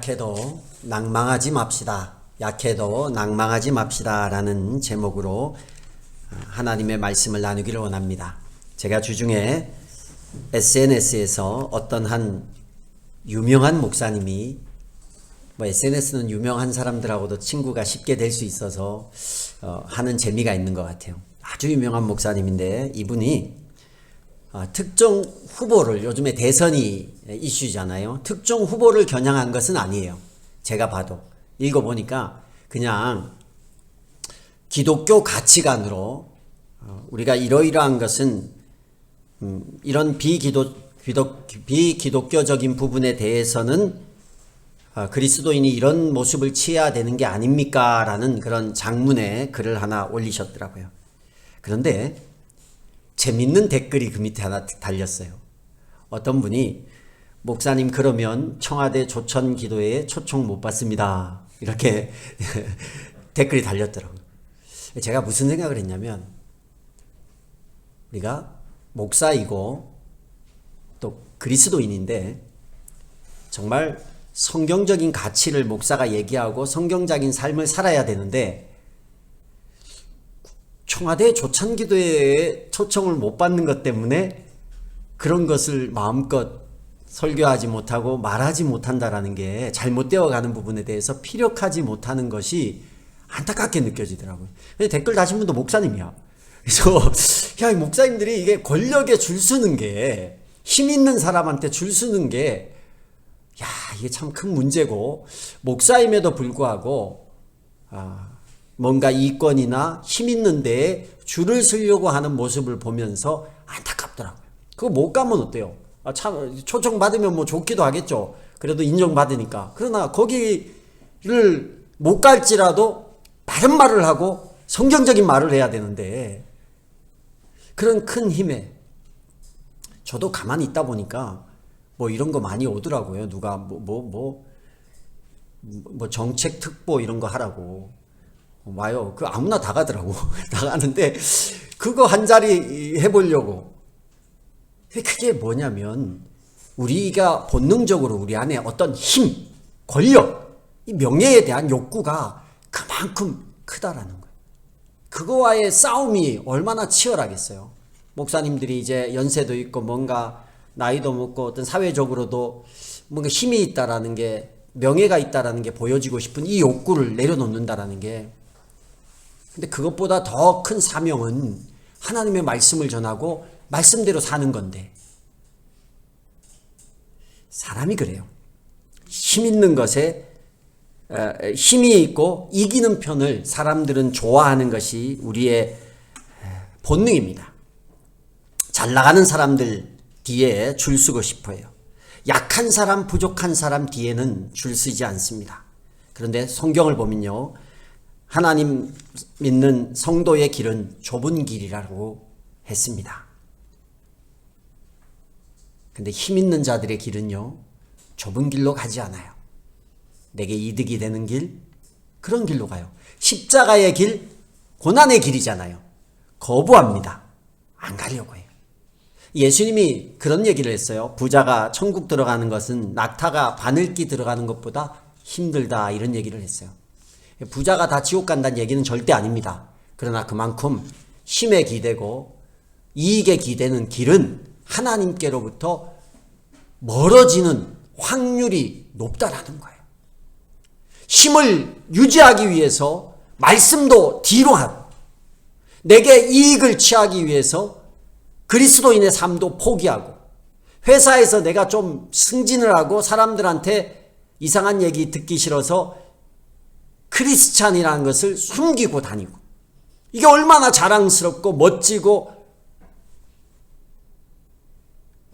약해도 낭망하지 맙시다. 약해도 낭망하지 맙시다 라는 제목으로 하나님의 말씀을 나누기를 원합니다. 제가 주중에 SNS에서 어떤 한 유명한 목사님이 SNS는 유명한 사람들하고도 친구가 쉽게 될 수 있어서 하는 재미가 있는 것 같아요. 아주 유명한 목사님인데 이분이 특정 후보를, 요즘에 대선이 이슈잖아요. 특정 후보를 겨냥한 것은 아니에요. 제가 봐도 읽어보니까 그냥 기독교 가치관으로 우리가 이러이러한 것은 이런 비기독교적인 부분에 대해서는 그리스도인이 이런 모습을 취해야 되는 게 아닙니까? 라는 그런 장문의 글을 하나 올리셨더라고요. 그런데 재밌는 댓글이 그 밑에 하나 달렸어요. 어떤 분이 목사님 그러면 청와대 조천 기도회에 초청 못 받습니다. 이렇게 댓글이 달렸더라고요. 제가 무슨 생각을 했냐면 우리가 목사이고 또 그리스도인인데 정말 성경적인 가치를 목사가 얘기하고 성경적인 삶을 살아야 되는데 청와대 조찬기도회에 초청을 못 받는 것 때문에 그런 것을 마음껏 설교하지 못하고 말하지 못한다라는 게 잘못되어 가는 부분에 대해서 피력하지 못하는 것이 안타깝게 느껴지더라고요. 댓글 다신 분도 목사님이야. 그래서 야, 이 목사님들이 이게 권력에 줄 서는 게, 힘 있는 사람한테 줄 서는 게 이게 참 큰 문제고, 목사임에도 불구하고 뭔가 이권이나 힘 있는 데에 줄을 서려고 하는 모습을 보면서 안타깝더라고요. 그거 못 가면 어때요? 참 초청 받으면 뭐 좋기도 하겠죠. 그래도 인정받으니까. 그러나 거기를 못 갈지라도 바른 말을 하고 성경적인 말을 해야 되는데, 그런 큰 힘에 저도 가만히 있다 보니까 뭐 이런 거 많이 오더라고요. 누가 정책 특보 이런 거 하라고 와요. 그 아무나 다 가더라고. 다 가는데 그거 한 자리 해보려고. 그게 뭐냐면 우리가 본능적으로 우리 안에 어떤 힘, 권력, 이 명예에 대한 욕구가 그만큼 크다라는 거예요. 그거와의 싸움이 얼마나 치열하겠어요. 목사님들이 이제 연세도 있고 뭔가 나이도 먹고 어떤 사회적으로도 뭔가 힘이 있다라는 게, 명예가 있다라는 게 보여지고 싶은 이 욕구를 내려놓는다라는 게, 근데 그것보다 더 큰 사명은 하나님의 말씀을 전하고 말씀대로 사는 건데, 사람이 그래요. 힘 있는 것에 힘이 있고 이기는 편을 사람들은 좋아하는 것이 우리의 본능입니다. 잘 나가는 사람들 뒤에 줄 서고 싶어요. 약한 사람, 부족한 사람 뒤에는 줄 서지 않습니다. 그런데 성경을 보면요, 하나님 믿는 성도의 길은 좁은 길이라고 했습니다. 근데 힘 있는 자들의 길은요, 좁은 길로 가지 않아요. 내게 이득이 되는 길, 그런 길로 가요. 십자가의 길, 고난의 길이잖아요. 거부합니다. 안 가려고 해요. 예수님이 그런 얘기를 했어요. 부자가 천국 들어가는 것은 낙타가 바늘기 들어가는 것보다 힘들다, 이런 얘기를 했어요. 부자가 다 지옥 간다는 얘기는 절대 아닙니다. 그러나 그만큼 힘에 기대고 이익에 기대는 길은 하나님께로부터 멀어지는 확률이 높다라는 거예요. 힘을 유지하기 위해서 말씀도 뒤로 하고, 내게 이익을 취하기 위해서 그리스도인의 삶도 포기하고, 회사에서 내가 좀 승진을 하고 사람들한테 이상한 얘기 듣기 싫어서 크리스찬이라는 것을 숨기고 다니고, 이게 얼마나 자랑스럽고 멋지고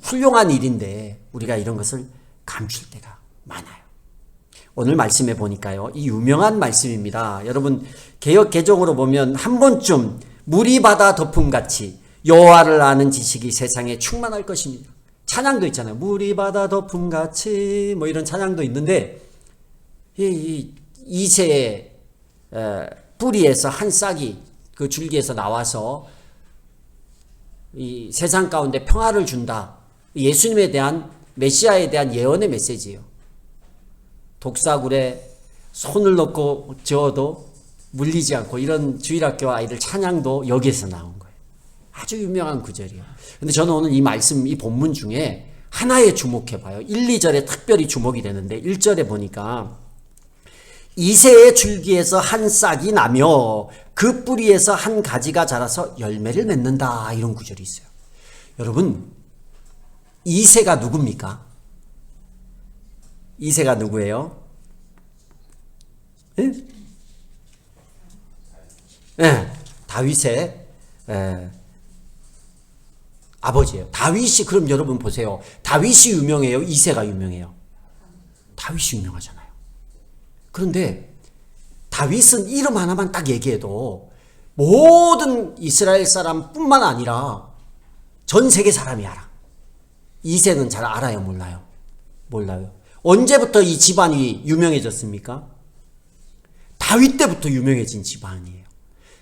훌륭한 일인데 우리가 이런 것을 감출 때가 많아요. 오늘 말씀해 보니까요, 이 유명한 말씀입니다. 여러분 개역 개정으로 보면 한 번쯤 물이 바다 덮음같이 여호와를 아는 지식이 세상에 충만할 것입니다. 찬양도 있잖아요. 물이 바다 덮음같이 뭐 이런 찬양도 있는데, 이 이새의 뿌리에서 한 싹이 그 줄기에서 나와서 이 세상 가운데 평화를 준다. 예수님에 대한, 메시아에 대한 예언의 메시지예요. 독사굴에 손을 넣고 저어도 물리지 않고, 이런 주일학교 아이들 찬양도 여기에서 나온 거예요. 아주 유명한 구절이에요. 근데 저는 오늘 이 말씀, 이 본문 중에 하나에 주목해 봐요. 1, 2절에 특별히 주목이 되는데 1절에 보니까 이새의 줄기에서 한 싹이 나며 그 뿌리에서 한 가지가 자라서 열매를 맺는다, 이런 구절이 있어요. 여러분, 이새가 누굽니까? 이새가 누구예요? 예? 네, 다윗의 아버지예요. 다윗이, 그럼 여러분 보세요. 다윗이 유명해요? 이새가 유명해요? 다윗이 유명하잖아요. 그런데 다윗은 이름 하나만 딱 얘기해도 모든 이스라엘 사람뿐만 아니라 전 세계 사람이 알아. 이새는 잘 알아요? 몰라요? 몰라요. 언제부터 이 집안이 유명해졌습니까? 다윗 때부터 유명해진 집안이에요.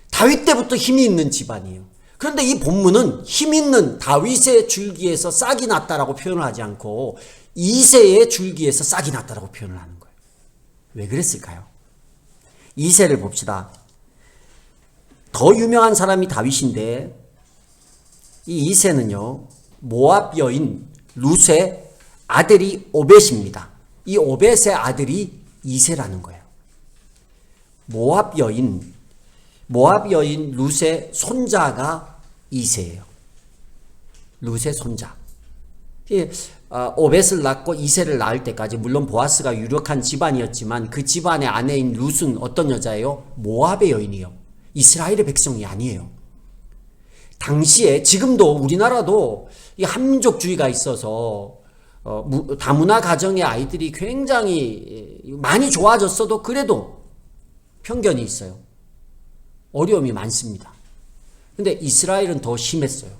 다윗 때부터 힘이 있는 집안이에요. 그런데 이 본문은 힘 있는 다윗의 줄기에서 싹이 났다라고 표현을 하지 않고 이새의 줄기에서 싹이 났다라고 표현을 하는 거예요. 왜 그랬을까요? 이새를 봅시다. 더 유명한 사람이 다윗인데 이 이새는요, 모압 여인 룻의 아들이 오벳입니다. 이 오벳의 아들이 이새라는 거예요. 모압 여인 룻의 손자가 이새예요. 룻의 손자. 오벳을 낳고 이새를 낳을 때까지 물론 보아스가 유력한 집안이었지만 그 집안의 아내인 룻은 어떤 여자예요? 모압의 여인이에요. 이스라엘의 백성이 아니에요. 당시에, 지금도 우리나라도 이 한민족주의가 있어서 다문화 가정의 아이들이 굉장히 많이 좋아졌어도 그래도 편견이 있어요. 어려움이 많습니다. 근데 이스라엘은 더 심했어요.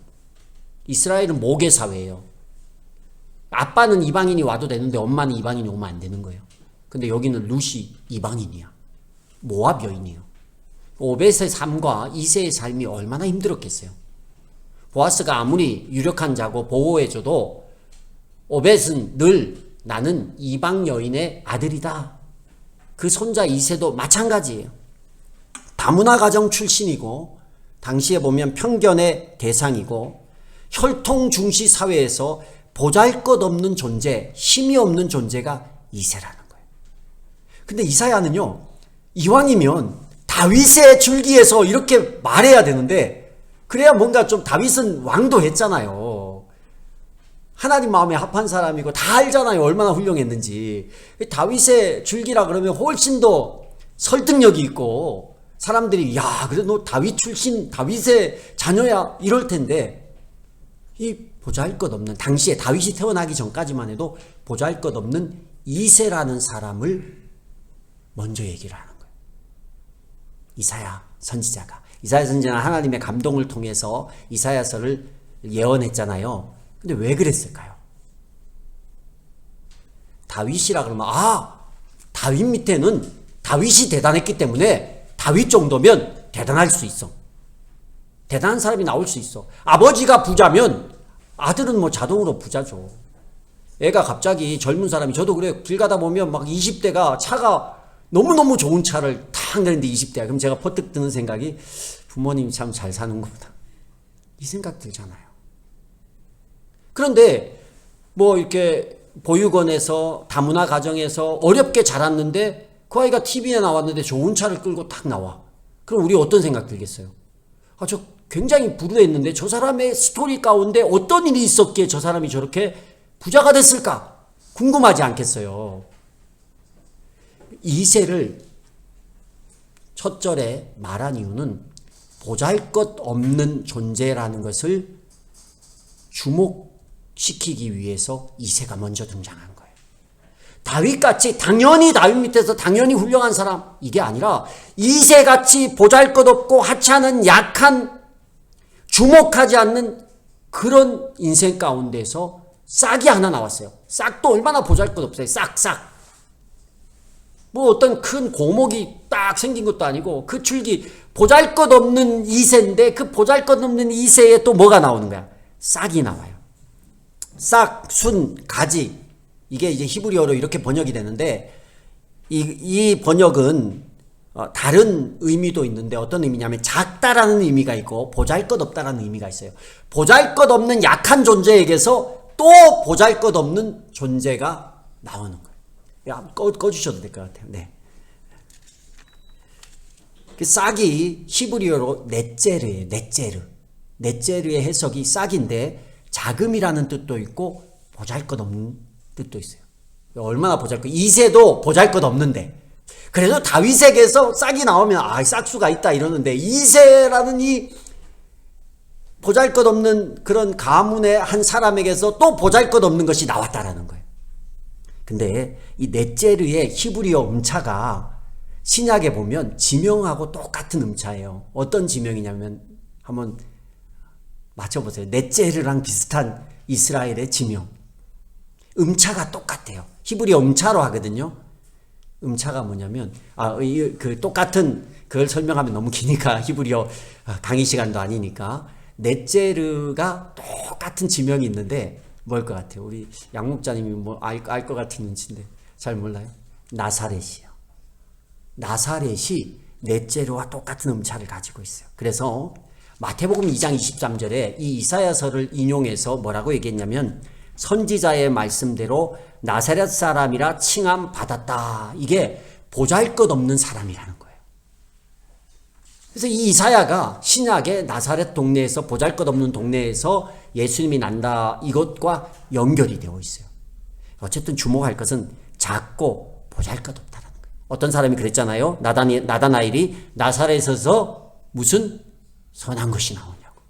이스라엘은 모계 사회예요. 아빠는 이방인이 와도 되는데 엄마는 이방인이 오면 안 되는 거예요. 근데 여기는 룻이 이방인이야. 모압 여인이에요. 오벳의 삶과 이새의 삶이 얼마나 힘들었겠어요. 보아스가 아무리 유력한 자고 보호해줘도 오벳은 늘 나는 이방 여인의 아들이다. 그 손자 이새도 마찬가지예요. 다문화 가정 출신이고 당시에 보면 편견의 대상이고 혈통 중시 사회에서 보잘것없는 존재, 힘이 없는 존재가 이새라는 거예요. 근데 이사야는요, 이왕이면 다윗의 줄기에서 이렇게 말해야 되는데, 그래야 뭔가 좀, 다윗은 왕도 했잖아요. 하나님 마음에 합한 사람이고 다 알잖아요. 얼마나 훌륭했는지. 다윗의 줄기라 그러면 훨씬 더 설득력이 있고 사람들이 야, 그래 너 다윗 출신, 다윗의 자녀야, 이럴 텐데, 이 보잘것없는, 당시에 다윗이 태어나기 전까지만 해도 보잘것없는 이새라는 사람을 먼저 얘기를 하는 거예요. 이사야 선지자가. 이사야 선지자는 하나님의 감동을 통해서 이사야서를 예언했잖아요. 근데 왜 그랬을까요? 다윗이라 그러면 다윗 밑에는 다윗이 대단했기 때문에 다윗 정도면 대단할 수 있어. 대단한 사람이 나올 수 있어. 아버지가 부자면 아들은 뭐 자동으로 부자죠. 애가 갑자기 젊은 사람이, 저도 그래요. 길 가다 보면 막 20대가 차가 너무너무 좋은 차를 탁 내는데 20대야. 그럼 제가 퍼뜩 드는 생각이, 부모님 참 잘 사는 것보다, 이 생각 들잖아요. 그런데 뭐 이렇게 보육원에서 다문화 가정에서 어렵게 자랐는데 그 아이가 TV에 나왔는데 좋은 차를 끌고 탁 나와. 그럼 우리 어떤 생각 들겠어요? 저 굉장히 불우했는데 저 사람의 스토리 가운데 어떤 일이 있었기에 저 사람이 저렇게 부자가 됐을까? 궁금하지 않겠어요? 이새를 첫 절에 말한 이유는 보잘것없는 존재라는 것을 주목시키기 위해서 이새가 먼저 등장한 거예요. 다윗같이 당연히 다윗 밑에서 당연히 훌륭한 사람, 이게 아니라 이새같이 보잘것없고 하찮은 약한, 주목하지 않는 그런 인생 가운데서 싹이 하나 나왔어요. 싹도 얼마나 보잘것없어요. 싹. 뭐 어떤 큰 고목이 딱 생긴 것도 아니고 그 줄기 보잘것없는 이새인데 그 보잘것없는 이새에 또 뭐가 나오는 거야? 싹이 나와요. 싹, 순, 가지. 이게 이제 히브리어로 이렇게 번역이 되는데 이 번역은 다른 의미도 있는데 어떤 의미냐면 작다라는 의미가 있고 보잘것없다라는 의미가 있어요. 보잘것없는 약한 존재에게서 또 보잘것없는 존재가 나오는 거예요. 꺼주셔도 될 것 같아요. 네. 그 싹이 히브리어로 넷제르예요. 넷제르의 해석이 싹인데 자금이라는 뜻도 있고 보잘것없는 뜻도 있어요. 얼마나 이새도 보잘것없는데 그래도 다윗에게서 싹이 나오면 싹수가 있다 이러는데 이새라는 이 보잘것없는 그런 가문의 한 사람에게서 또 보잘것없는 것이 나왔다라는 거예요. 근데 이 넷제르의 히브리어 음차가 신약에 보면 지명하고 똑같은 음차예요. 어떤 지명이냐면 한번 맞춰보세요. 넷제르랑 비슷한 이스라엘의 지명. 음차가 똑같아요. 히브리어 음차로 하거든요. 음차가 뭐냐면 그 똑같은 그걸 설명하면 너무 기니까 히브리어 강의 시간도 아니니까 넷제르가 똑같은 지명이 있는데 뭘 것 같아요? 우리 양 목자님이 뭐 알 것 같은 눈치인데 잘 몰라요? 나사렛이요. 나사렛이 넷제르와 똑같은 음차를 가지고 있어요. 그래서 마태복음 2장 23절에 이 이사야서를 인용해서 뭐라고 얘기했냐면 선지자의 말씀대로 나사렛 사람이라 칭함 받았다. 이게 보잘것없는 사람이라는 거예요. 그래서 이 이사야가 신약의 나사렛 동네에서 보잘것없는 동네에서 예수님이 난다. 이것과 연결이 되어 있어요. 어쨌든 주목할 것은 작고 보잘것없다라는 거예요. 어떤 사람이 그랬잖아요. 나다나엘이 나사렛에서 무슨 선한 것이 나오냐고.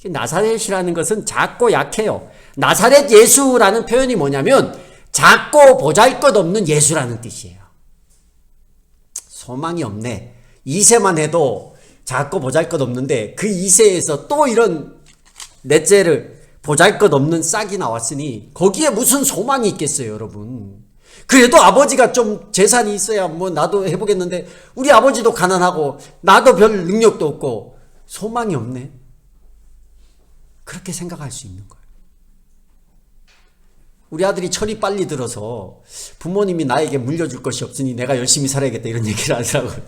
나사렛이라는 것은 작고 약해요. 나사렛 예수라는 표현이 뭐냐면 작고 보잘것없는 예수라는 뜻이에요. 소망이 없네. 이세만 해도 작고 보잘것없는데 그 이세에서 또 이런 넷째를 보잘것없는 싹이 나왔으니 거기에 무슨 소망이 있겠어요, 여러분. 그래도 아버지가 좀 재산이 있어야 뭐 나도 해보겠는데 우리 아버지도 가난하고 나도 별 능력도 없고 소망이 없네. 그렇게 생각할 수 있는 거예요. 우리 아들이 철이 빨리 들어서 부모님이 나에게 물려줄 것이 없으니 내가 열심히 살아야겠다 이런 얘기를 하더라고요.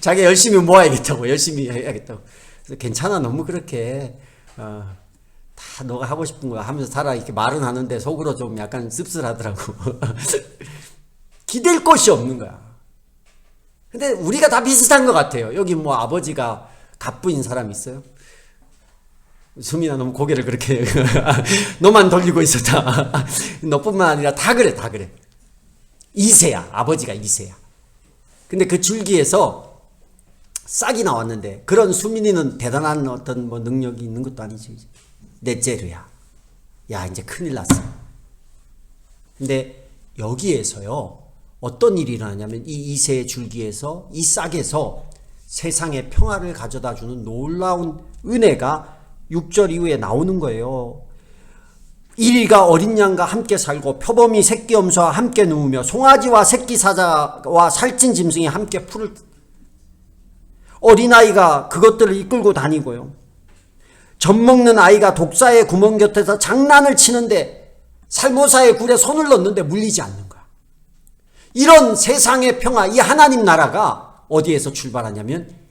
자기가 열심히 모아야겠다고, 열심히 해야겠다고. 그래서 괜찮아, 너무 그렇게 다 너가 하고 싶은 거야 하면서 살아 이렇게 말은 하는데 속으로 좀 약간 씁쓸하더라고. 기댈 것이 없는 거야. 근데 우리가 다 비슷한 것 같아요. 여기 뭐 아버지가 갑부인 사람 있어요? 수민아 너무 고개를 그렇게 너만 돌리고 있었다. 너뿐만 아니라 다 그래, 다 그래. 이세야, 아버지가 이세야. 근데 그 줄기에서 싹이 나왔는데 그런 수민이는 대단한 어떤 뭐 능력이 있는 것도 아니지. 넷제르야. 야, 이제 큰일 났어. 근데 여기에서요 어떤 일이 일어나냐면 이 이세의 줄기에서 이 싹에서 세상에 평화를 가져다 주는 놀라운 은혜가 6절 이후에 나오는 거예요. 일일가 어린 양과 함께 살고 표범이 새끼 염소와 함께 누우며 송아지와 새끼 사자와 살찐 짐승이 함께 풀을 어린아이가 그것들을 이끌고 다니고요. 젖먹는 아이가 독사의 구멍 곁에서 장난을 치는데 살모사의 굴에 손을 넣는데 물리지 않는 거야. 이런 세상의 평화, 이 하나님 나라가 어디에서 출발하냐면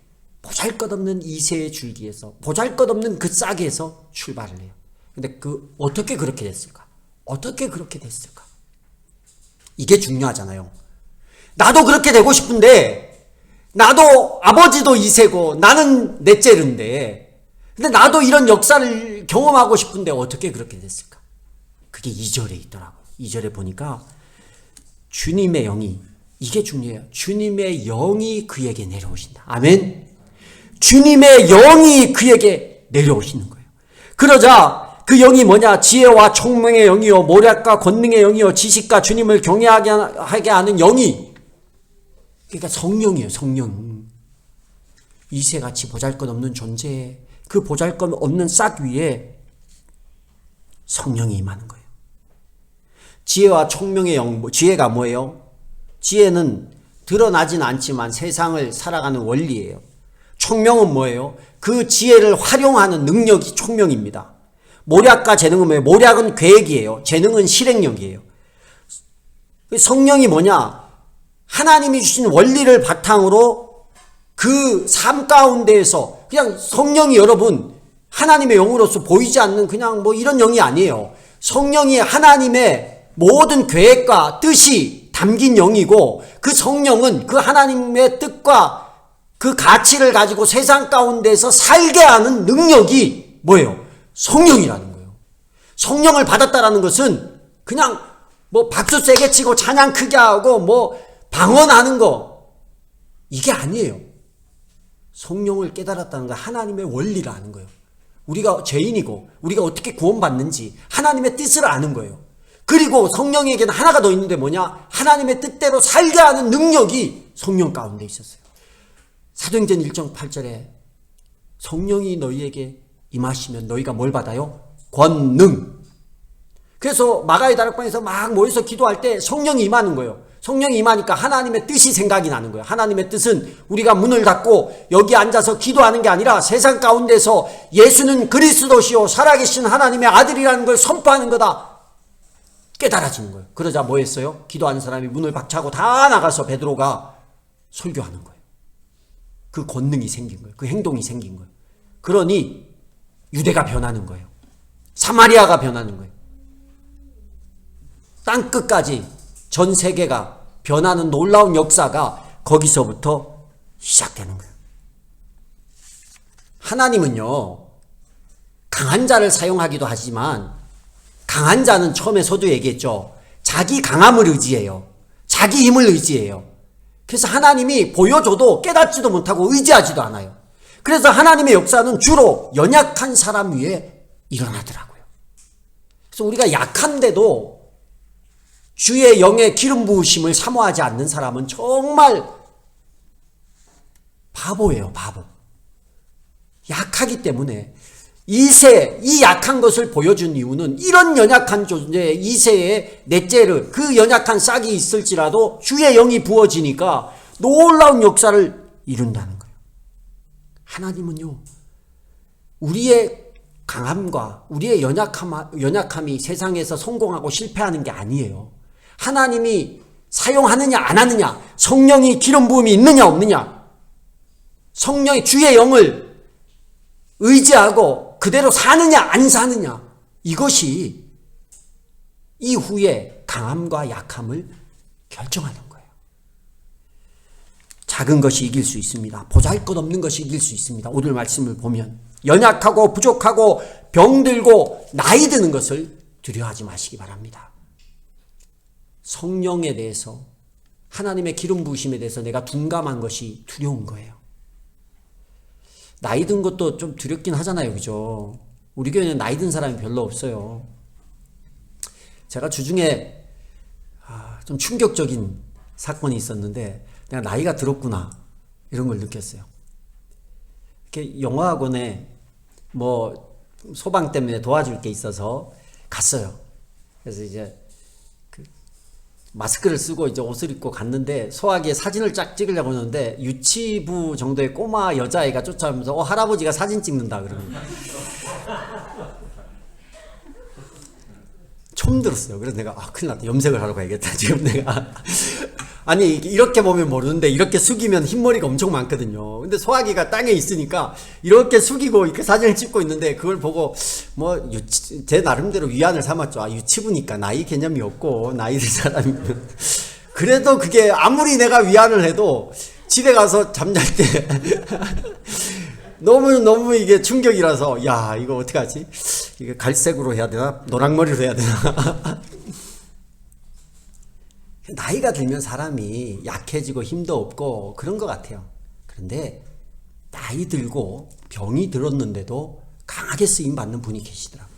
보잘것없는 이새의 줄기에서, 보잘것없는 그 싹에서 출발을 해요. 근데 어떻게 그렇게 됐을까? 어떻게 그렇게 됐을까? 이게 중요하잖아요. 나도 그렇게 되고 싶은데, 나도 아버지도 이새고, 나는 넷째인데, 근데 나도 이런 역사를 경험하고 싶은데 어떻게 그렇게 됐을까? 그게 2절에 있더라고요. 2절에 보니까 주님의 영이, 이게 중요해요. 주님의 영이 그에게 내려오신다. 아멘. 주님의 영이 그에게 내려오시는 거예요. 그러자 그 영이 뭐냐? 지혜와 총명의 영이요, 모략과 권능의 영이요, 지식과 주님을 경외하게 하는 영이, 그러니까 성령이에요. 성령. 이새같이 보잘것없는 존재, 그 보잘것없는 싹 위에 성령이 임하는 거예요. 지혜와 총명의 영, 지혜가 뭐예요? 지혜는 드러나진 않지만 세상을 살아가는 원리예요. 총명은 뭐예요? 그 지혜를 활용하는 능력이 총명입니다. 모략과 재능은 뭐예요? 모략은 계획이에요. 재능은 실행력이에요. 성령이 뭐냐? 하나님이 주신 원리를 바탕으로 그 삶 가운데에서 그냥 성령이 여러분 하나님의 영으로서 보이지 않는 그냥 뭐 이런 영이 아니에요. 성령이 하나님의 모든 계획과 뜻이 담긴 영이고 그 성령은 그 하나님의 뜻과 그 가치를 가지고 세상 가운데서 살게 하는 능력이 뭐예요? 성령이라는 거예요. 성령을 받았다라는 것은 그냥 뭐 박수 세게 치고 찬양 크게 하고 뭐 방언하는 거 이게 아니에요. 성령을 깨달았다는 건 하나님의 원리를 아는 거예요. 우리가 죄인이고 우리가 어떻게 구원받는지 하나님의 뜻을 아는 거예요. 그리고 성령에게는 하나가 더 있는데 뭐냐? 하나님의 뜻대로 살게 하는 능력이 성령 가운데 있었어요. 사도행전 1장 8절에 성령이 너희에게 임하시면 너희가 뭘 받아요? 권능. 그래서 마가의 다락방에서 막 모여서 기도할 때 성령이 임하는 거예요. 성령이 임하니까 하나님의 뜻이 생각이 나는 거예요. 하나님의 뜻은 우리가 문을 닫고 여기 앉아서 기도하는 게 아니라 세상 가운데서 예수는 그리스도시요 살아계신 하나님의 아들이라는 걸 선포하는 거다. 깨달아지는 거예요. 그러자 뭐 했어요? 기도하는 사람이 문을 박차고 다 나가서 베드로가 설교하는 거예요. 그 권능이 생긴 거예요. 그 행동이 생긴 거예요. 그러니 유대가 변하는 거예요. 사마리아가 변하는 거예요. 땅끝까지 전 세계가 변하는 놀라운 역사가 거기서부터 시작되는 거예요. 하나님은요, 강한 자를 사용하기도 하지만 강한 자는 처음에서도 얘기했죠. 자기 강함을 의지해요. 자기 힘을 의지해요. 그래서 하나님이 보여줘도 깨닫지도 못하고 의지하지도 않아요. 그래서 하나님의 역사는 주로 연약한 사람 위에 일어나더라고요. 그래서 우리가 약한데도 주의 영의 기름 부으심을 사모하지 않는 사람은 정말 바보예요, 바보. 약하기 때문에 이 약한 것을 보여준 이유는 이런 연약한 존재 이세의 넷째를 그 연약한 싹이 있을지라도 주의 영이 부어지니까 놀라운 역사를 이룬다는 거예요. 하나님은요, 우리의 강함과 우리의 연약함이 세상에서 성공하고 실패하는 게 아니에요. 하나님이 사용하느냐 안 하느냐, 성령이 기름 부음이 있느냐 없느냐, 성령의 주의 영을 의지하고 그대로 사느냐 안 사느냐, 이것이 이후에 강함과 약함을 결정하는 거예요. 작은 것이 이길 수 있습니다. 보잘것없는 것이 이길 수 있습니다. 오늘 말씀을 보면 연약하고 부족하고 병들고 나이 드는 것을 두려워하지 마시기 바랍니다. 성령에 대해서, 하나님의 기름 부으심에 대해서 내가 둔감한 것이 두려운 거예요. 나이 든 것도 좀 두렵긴 하잖아요. 그죠? 우리 교회는 나이 든 사람이 별로 없어요. 제가 주중에 좀 충격적인 사건이 있었는데 내가 나이가 들었구나 이런 걸 느꼈어요. 이렇게 영어학원에 뭐 소방 때문에 도와줄 게 있어서 갔어요. 그래서 이제 마스크를 쓰고 이제 옷을 입고 갔는데 소화기에 사진을 쫙 찍으려고 하는데 유치부 정도의 꼬마 여자애가 쫓아오면서 할아버지가 사진 찍는다 그러는 거예요. 처음 들었어요. 그래서 내가 큰일 났다. 염색을 하러 가야겠다. 지금 내가 아니 이렇게 보면 모르는데 이렇게 숙이면 흰머리가 엄청 많거든요. 근데 소화기가 땅에 있으니까 이렇게 숙이고 이렇게 사진을 찍고 있는데 그걸 보고 뭐 제 나름대로 위안을 삼았죠. 유치부니까 나이 개념이 없고 나이 든 사람이면 그래도 그게 아무리 내가 위안을 해도 집에 가서 잠잘 때 너무 이게 충격이라서 야 이거 어떡하지? 이게 갈색으로 해야 되나? 노랑머리로 해야 되나? 나이가 들면 사람이 약해지고 힘도 없고 그런 것 같아요. 그런데 나이 들고 병이 들었는데도 강하게 쓰임받는 분이 계시더라고요.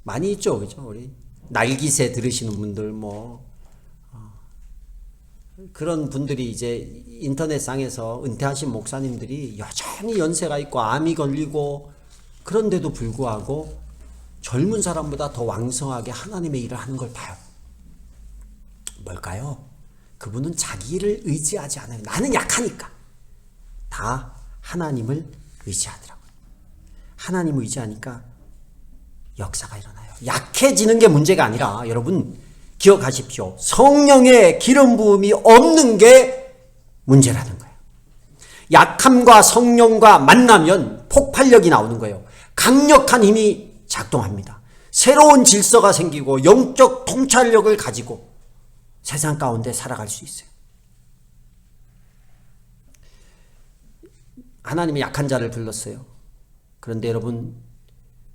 많이 있죠. 그죠? 우리 날기새 들으시는 분들 그런 분들이 이제 인터넷상에서 은퇴하신 목사님들이 여전히 연세가 있고 암이 걸리고 그런데도 불구하고 젊은 사람보다 더 왕성하게 하나님의 일을 하는 걸 봐요. 뭘까요? 그분은 자기 일을 의지하지 않아요. 나는 약하니까. 다 하나님을 의지하더라고요. 하나님을 의지하니까 역사가 일어나요. 약해지는 게 문제가 아니라 여러분 기억하십시오. 성령의 기름 부음이 없는 게 문제라는 거예요. 약함과 성령과 만나면 폭발력이 나오는 거예요. 강력한 힘이 작동합니다. 새로운 질서가 생기고 영적 통찰력을 가지고 세상 가운데 살아갈 수 있어요. 하나님이 약한 자를 불렀어요. 그런데 여러분,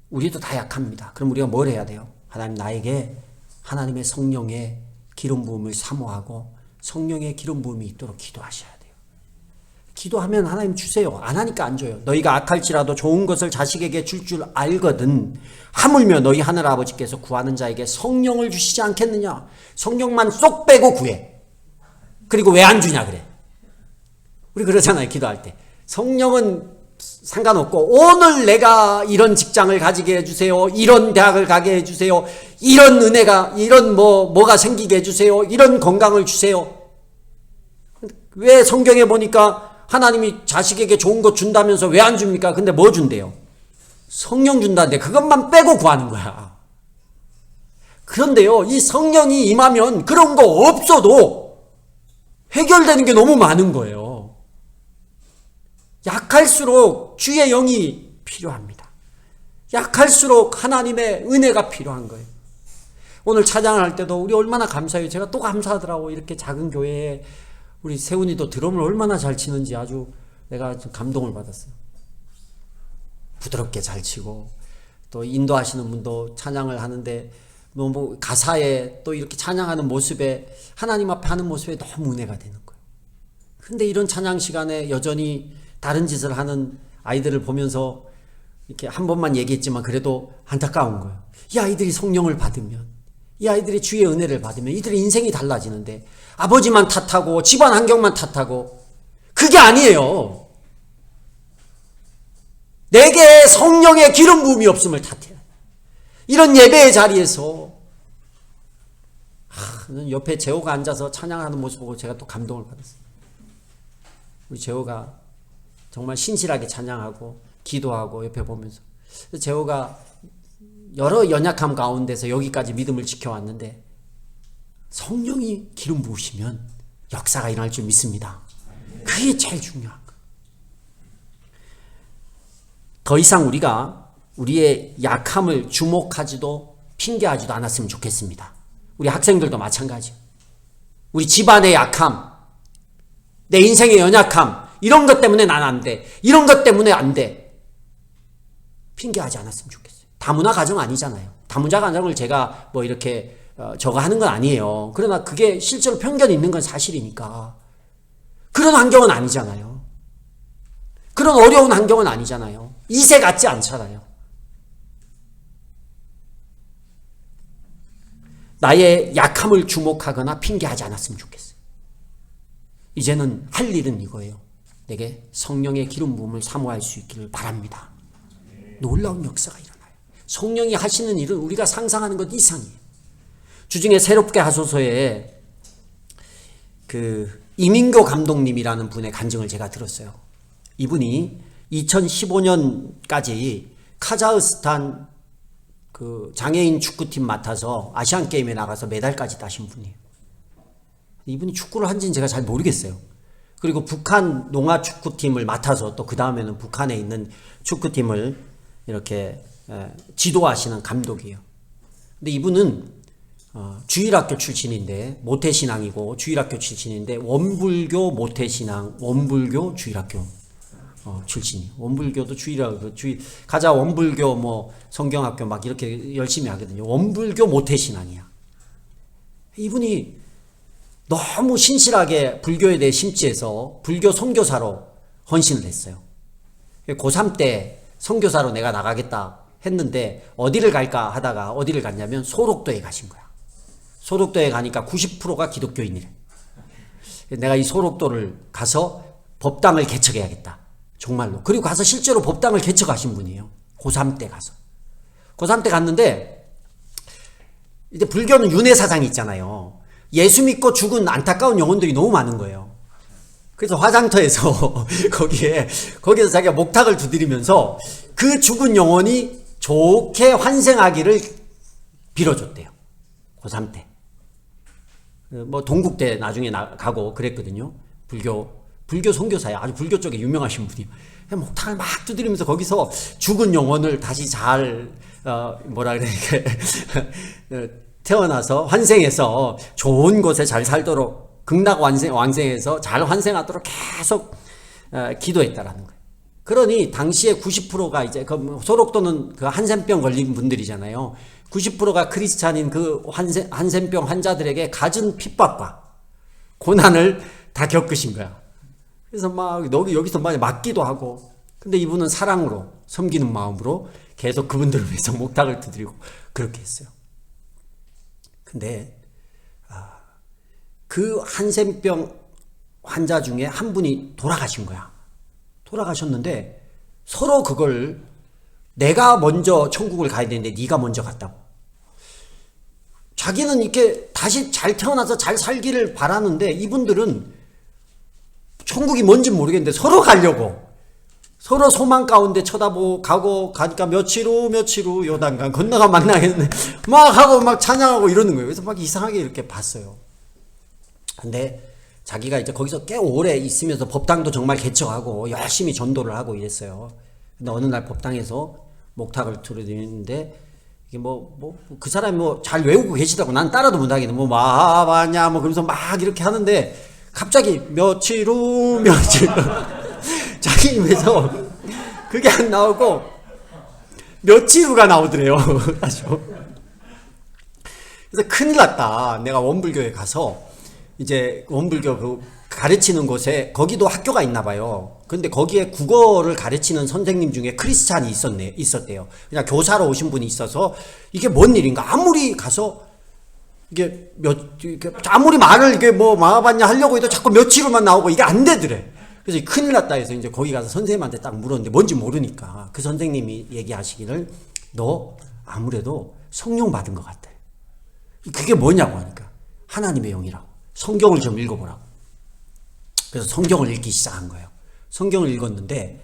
우리도 다 약합니다. 그럼 우리가 뭘 해야 돼요? 하나님, 나에게 하나님의 성령의 기름 부음을 사모하고 성령의 기름 부음이 있도록 기도하셔야 돼요. 기도하면 하나님 주세요. 안 하니까 안 줘요. 너희가 악할지라도 좋은 것을 자식에게 줄 줄 알거든. 하물며 너희 하늘아버지께서 구하는 자에게 성령을 주시지 않겠느냐. 성령만 쏙 빼고 구해. 그리고 왜 안 주냐 그래. 우리 그러잖아요, 기도할 때. 성령은 상관없고 오늘 내가 이런 직장을 가지게 해주세요. 이런 대학을 가게 해주세요. 이런 은혜가, 이런 뭐가 생기게 해주세요. 이런 건강을 주세요. 왜 성경에 보니까 하나님이 자식에게 좋은 거 준다면서 왜 안 줍니까? 근데 뭐 준대요? 성령 준다는데 그것만 빼고 구하는 거야. 그런데요, 이 성령이 임하면 그런 거 없어도 해결되는 게 너무 많은 거예요. 약할수록 주의 영이 필요합니다. 약할수록 하나님의 은혜가 필요한 거예요. 오늘 찬양을 할 때도 우리 얼마나 감사해요. 제가 또 감사하더라고. 이렇게 작은 교회에 우리 세훈이도 드럼을 얼마나 잘 치는지 아주 내가 좀 감동을 받았어요. 부드럽게 잘 치고 또 인도하시는 분도 찬양을 하는데 뭐 가사에 또 이렇게 찬양하는 모습에 하나님 앞에 하는 모습에 너무 은혜가 되는 거예요. 근데 이런 찬양 시간에 여전히 다른 짓을 하는 아이들을 보면서 이렇게 한 번만 얘기했지만 그래도 안타까운 거예요. 이 아이들이 성령을 받으면, 이 아이들이 주의 은혜를 받으면 이들의 인생이 달라지는데 아버지만 탓하고 집안 환경만 탓하고 그게 아니에요. 내게 성령의 기름 부음이 없음을 탓해요. 이런 예배의 자리에서 옆에 재호가 앉아서 찬양하는 모습 보고 제가 또 감동을 받았어요. 우리 재호가 정말 신실하게 찬양하고 기도하고 옆에 보면서 재호가 여러 연약함 가운데서 여기까지 믿음을 지켜왔는데 성령이 기름 부으시면 역사가 일어날 줄 믿습니다. 그게 제일 중요한 거예요. 더 이상 우리가 우리의 약함을 주목하지도 핑계하지도 않았으면 좋겠습니다. 우리 학생들도 마찬가지예요. 우리 집안의 약함, 내 인생의 연약함, 이런 것 때문에 난 안 돼. 이런 것 때문에 안 돼. 핑계하지 않았으면 좋겠어요. 다문화 가정 아니잖아요. 다문화 가정을 제가 뭐 이렇게 저거 하는 건 아니에요. 그러나 그게 실제로 편견이 있는 건 사실이니까. 그런 환경은 아니잖아요. 그런 어려운 환경은 아니잖아요. 이세 같지 않잖아요. 나의 약함을 주목하거나 핑계하지 않았으면 좋겠어요. 이제는 할 일은 이거예요. 내게 성령의 기름 부음을 사모할 수 있기를 바랍니다. 놀라운 역사가 일어나요. 성령이 하시는 일은 우리가 상상하는 것 이상이에요. 주중에 새롭게 하소서에 이민교 감독님이라는 분의 간증을 제가 들었어요. 이분이 2015년까지 카자흐스탄 장애인 축구팀 맡아서 아시안 게임에 나가서 메달까지 따신 분이에요. 이분이 축구를 한지는 제가 잘 모르겠어요. 그리고 북한 농아 축구팀을 맡아서 또 그 다음에는 북한에 있는 축구팀을 이렇게 지도하시는 감독이에요. 근데 이분은 주일학교 출신인데 모태신앙이고 주일학교 출신인데 원불교 모태신앙 원불교 주일학교 출신이에요. 원불교도 가자 원불교 뭐 성경학교 막 이렇게 열심히 하거든요. 원불교 모태신앙이야. 이분이 너무 신실하게 불교에 대해 심취해서 불교 선교사로 헌신을 했어요. 고3 때 선교사로 내가 나가겠다 했는데 어디를 갈까 하다가 어디를 갔냐면 소록도에 가신 거야. 소록도에 가니까 90%가 기독교인이래. 내가 이 소록도를 가서 법당을 개척해야겠다. 정말로. 그리고 가서 실제로 법당을 개척하신 분이에요. 고3 때 가서. 고3 때 갔는데 이제 불교는 윤회사상이 있잖아요. 예수 믿고 죽은 안타까운 영혼들이 너무 많은 거예요. 그래서 화장터에서 거기서 자기가 목탁을 두드리면서 그 죽은 영혼이 좋게 환생하기를 빌어줬대요. 고3 때. 뭐 동국대 나중에 가고 그랬거든요. 불교 선교사야. 아주 불교 쪽에 유명하신 분이에요. 목탁을 막 두드리면서 거기서 죽은 영혼을 다시 잘 뭐라 그래 태어나서 환생해서 좋은 곳에 잘 살도록 극락 왕생해서 잘 환생하도록 계속 기도했다라는 거예요. 그러니 당시에 90%가 이제 소록도는 그 한센병 걸린 분들이잖아요. 90%가 크리스찬인 그 한센병 환자들에게 갖은 핍박과 고난을 다 겪으신 거야. 그래서 막 여기서 막 맞기도 하고, 근데 이분은 사랑으로 섬기는 마음으로 계속 그분들을 위해서 목탁을 두드리고 그렇게 했어요. 근데 그 한센병 환자 중에 한 분이 돌아가신 거야. 돌아가셨는데 서로 그걸 내가 먼저 천국을 가야 되는데 네가 먼저 갔다고. 자기는 이렇게 다시 잘 태어나서 잘 살기를 바라는데 이분들은 천국이 뭔지 모르겠는데 서로 가려고 서로 소망 가운데 쳐다보고 가니까 며칠 후 요단강 건너가 만나겠네 막 하고 막 찬양하고 이러는 거예요. 그래서 막 이상하게 이렇게 봤어요. 근데 자기가 이제 거기서 꽤 오래 있으면서 법당도 정말 개척하고 열심히 전도를 하고 이랬어요. 근데 어느 날 법당에서 목탁을 들으는데 이게 그 사람이 잘 외우고 계시다고 난 따라도 못하겠네. 마하바냐 그러면서 막 이렇게 하는데 갑자기 며칠 후 자기 입에서 그게 안 나오고 며칠 후가 나오더래요. 그래서 큰일 났다. 내가 원불교에 가서 이제 원불교 그 가르치는 곳에 거기도 학교가 있나 봐요. 근데 거기에 국어를 가르치는 선생님 중에 크리스찬이 있었대요. 그냥 교사로 오신 분이 있어서 이게 뭔 일인가. 아무리 가서 아무리 말을 막아봤냐 하려고 해도 자꾸 며칠만 나오고 이게 안 되더래. 그래서 큰일 났다 해서 이제 거기 가서 선생님한테 딱 물었는데 뭔지 모르니까 그 선생님이 얘기하시기를 너 아무래도 성령 받은 것 같아. 그게 뭐냐고 하니까 하나님의 영이라고. 성경을 좀 읽어보라고. 그래서 성경을 읽기 시작한 거예요. 성경을 읽었는데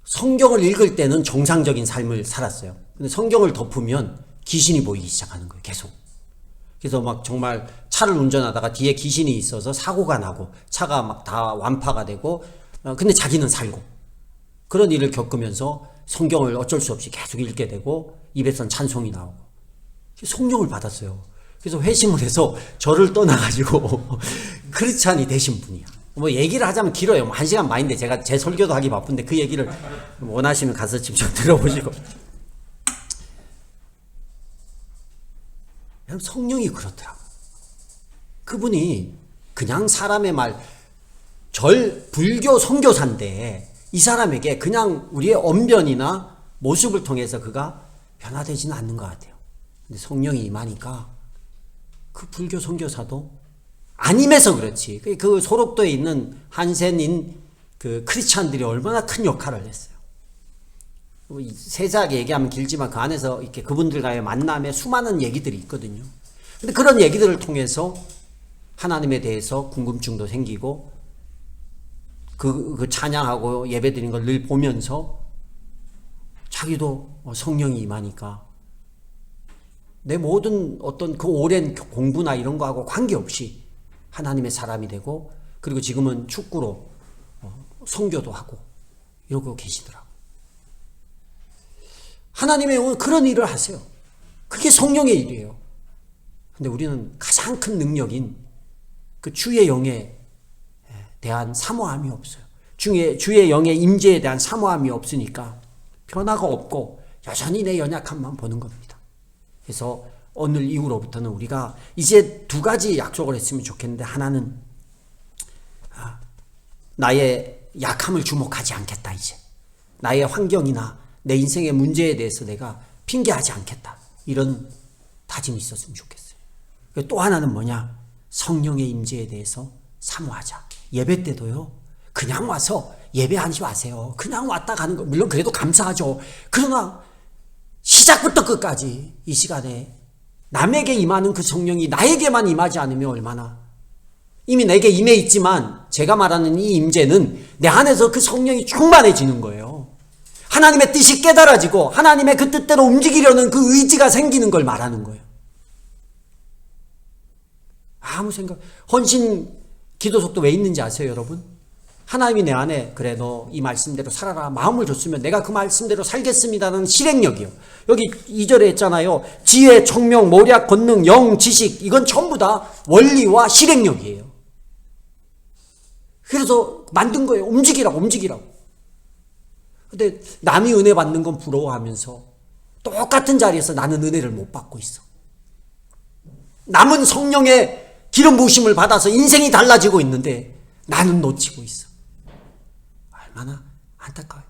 성경을 읽을 때는 정상적인 삶을 살았어요. 근데 성경을 덮으면 귀신이 보이기 시작하는 거예요. 계속. 그래서 막 정말 차를 운전하다가 뒤에 귀신이 있어서 사고가 나고 차가 막 다 완파가 되고 근데 자기는 살고 그런 일을 겪으면서 성경을 어쩔 수 없이 계속 읽게 되고 입에선 찬송이 나오고 성령을 받았어요. 그래서 회심을 해서 저를 떠나가지고 크리스찬이 되신 분이야. 얘기를 하자면 길어요. 1시간 반인데 제가 제 설교도 하기 바쁜데 그 얘기를 원하시면 가서 직접 들어보시고. 여러분 성령이 그렇더라고. 그분이 그냥 사람의 불교 선교사인데 이 사람에게 그냥 우리의 언변이나 모습을 통해서 그가 변화되지는 않는 것 같아요. 근데 성령이 임하니까 그 불교 선교사도 안 임해서 그렇지. 그 소록도에 있는 한센인 그 크리스찬들이 얼마나 큰 역할을 했어요. 세세하게 얘기하면 길지만 그 안에서 이렇게 그분들과의 만남에 수많은 얘기들이 있거든요. 근데 그런 얘기들을 통해서 하나님에 대해서 궁금증도 생기고 그 찬양하고 예배드린 걸 늘 보면서 자기도 성령이 임하니까 내 모든 어떤 그 오랜 공부나 이런 거하고 관계없이 하나님의 사람이 되고 그리고 지금은 축구로 선교도 하고 이러고 계시더라고요. 하나님의 영은 그런 일을 하세요. 그게 성령의 일이에요. 근데 우리는 가장 큰 능력인 그 주의 영에 대한 사모함이 없어요. 주의 영의 임재에 대한 사모함이 없으니까 변화가 없고 여전히 내 연약함만 보는 겁니다. 그래서 오늘 이후로부터는 우리가 이제 2가지 약속을 했으면 좋겠는데 하나는 나의 약함을 주목하지 않겠다. 이제 나의 환경이나 내 인생의 문제에 대해서 내가 핑계하지 않겠다. 이런 다짐이 있었으면 좋겠어요. 또 하나는 뭐냐? 성령의 임재에 대해서 사모하자. 예배 때도요. 그냥 와서 예배하지 마세요. 그냥 왔다 가는 거 물론 그래도 감사하죠. 그러나 시작부터 끝까지 이 시간에 남에게 임하는 그 성령이 나에게만 임하지 않으면 얼마나 이미 내게 임해 있지만 제가 말하는 이 임재는 내 안에서 그 성령이 충만해지는 거예요. 하나님의 뜻이 깨달아지고 하나님의 그 뜻대로 움직이려는 그 의지가 생기는 걸 말하는 거예요. 아무 생각. 헌신 기도 속도 왜 있는지 아세요, 여러분? 하나님이 내 안에 그래 너 이 말씀대로 살아라 마음을 줬으면 내가 그 말씀대로 살겠습니다는 실행력이요. 여기 2절에 했잖아요. 지혜, 총명, 모략, 권능, 영, 지식 이건 전부 다 원리와 실행력이에요. 그래서 만든 거예요. 움직이라고. 근데 남이 은혜 받는 건 부러워하면서 똑같은 자리에서 나는 은혜를 못 받고 있어. 남은 성령의 기름 부으심을 받아서 인생이 달라지고 있는데 나는 놓치고 있어. 얼마나 안타까워요.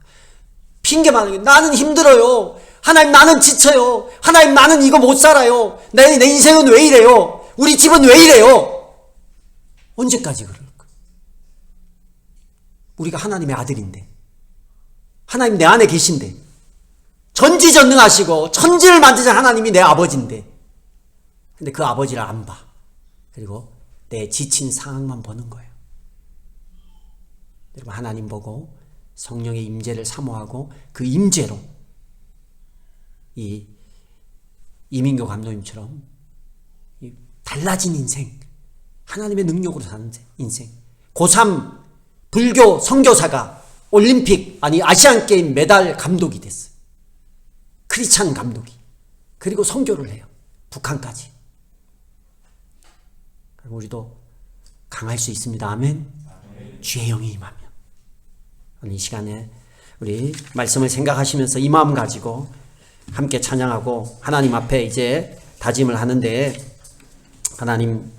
핑계만 하는 게 나는 힘들어요. 하나님 나는 지쳐요. 하나님 나는 이거 못 살아요. 내 인생은 왜 이래요? 우리 집은 왜 이래요? 언제까지 그럴 거야? 우리가 하나님의 아들인데 하나님 내 안에 계신데 전지전능하시고 천지를 만드신 하나님이 내 아버지인데 근데 그 아버지를 안 봐. 그리고 내 지친 상황만 보는 거예요. 여러분 하나님 보고 성령의 임재를 사모하고 그 임재로 이 이민교 감독님처럼 달라진 인생, 하나님의 능력으로 사는 인생. 고3 불교 선교사가 올림픽 아니 아시안게임 메달 감독이 됐어요. 크리스찬 감독이. 그리고 선교를 해요. 북한까지. 우리도 강할 수 있습니다. 아멘. 주의 영이 임하면. 오늘 이 시간에 우리 말씀을 생각하시면서 이 마음 가지고 함께 찬양하고 하나님 앞에 이제 다짐을 하는데 하나님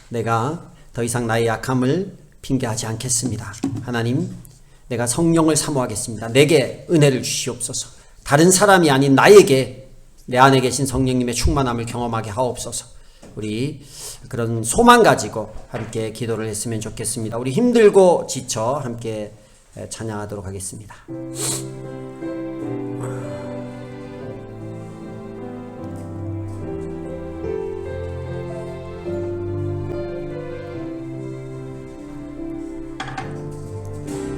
내가 더 이상 나의 약함을 핑계하지 않겠습니다. 하나님 내가 성령을 사모하겠습니다. 내게 은혜를 주시옵소서. 다른 사람이 아닌 나에게 내 안에 계신 성령님의 충만함을 경험하게 하옵소서. 우리 그런 소망 가지고 함께 기도를 했으면 좋겠습니다. 우리 힘들고 지쳐 함께 찬양하도록 하겠습니다.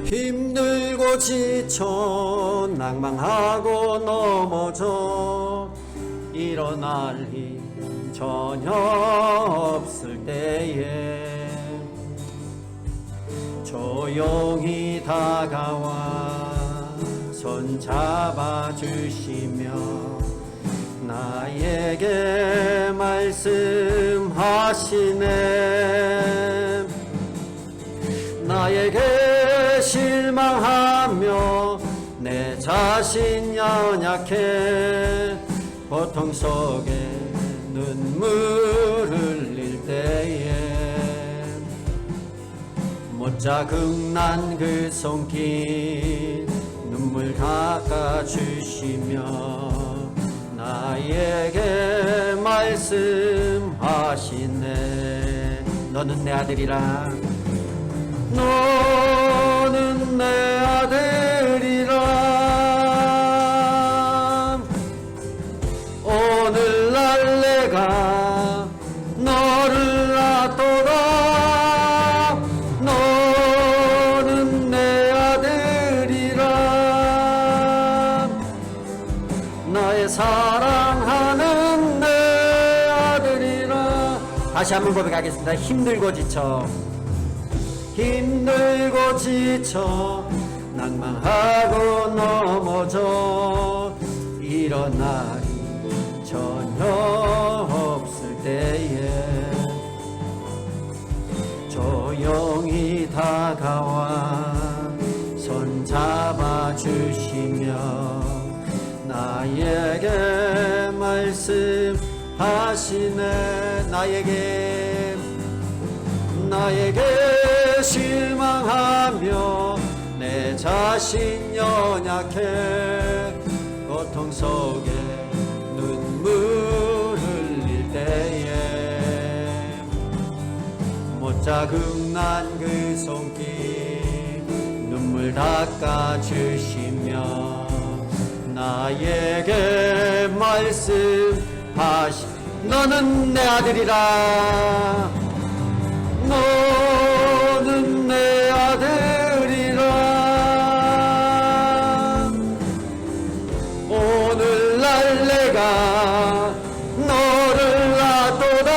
힘들고 지쳐 낭망하고 넘어져 일어날 힘 전혀 없을 때에 조용히 다가와 손 잡아주시며 나에게 말씀하시네. 나에게 실망하며 내 자신 연약해 고통 속에 눈물 흘릴 때에 못자국난 그 손길 눈물 닦아주시며 나에게 말씀하시네. 너는 내 아들이라 너는 내 아들이라 오늘날 내가 너를 낳도다. 너는 내 아들이라 나의 사랑하는 내 아들이라. 다시 한번 고백하겠습니다. 힘들고 지쳐 낭망하고 넘어져 일어나리 전혀 없을 때에 조용히 다가와 손 잡아주시며 나에게 말씀하시네. 나에게 실망하며 내 자신 연약해 고통 속에 눈물 흘릴 때에 못자국난 그 손길 눈물 닦아주시며 나에게 말씀하시. 너는 내 아들이라 너는 내 아들이라 오늘날 내가 너를 낳도다.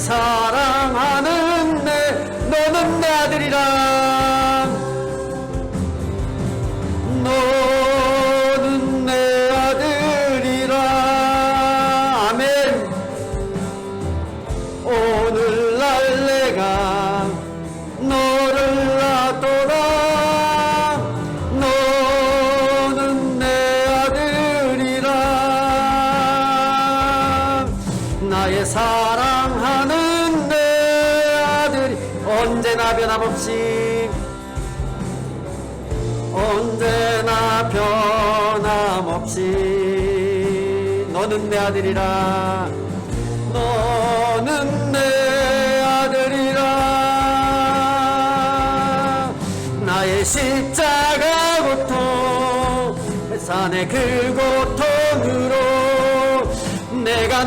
사랑하는 너는 내 아들이라. 너는 내 아들이라. 아멘. 오늘날 내가 너를 놔둬라. 너는 내 아들이라. 나의 사랑하는 내 아들이 언제나 변함없이 너는 내 아들이라. 너는 내 아들이라. 나의 십자가 고통 산의 그 고통으로 내가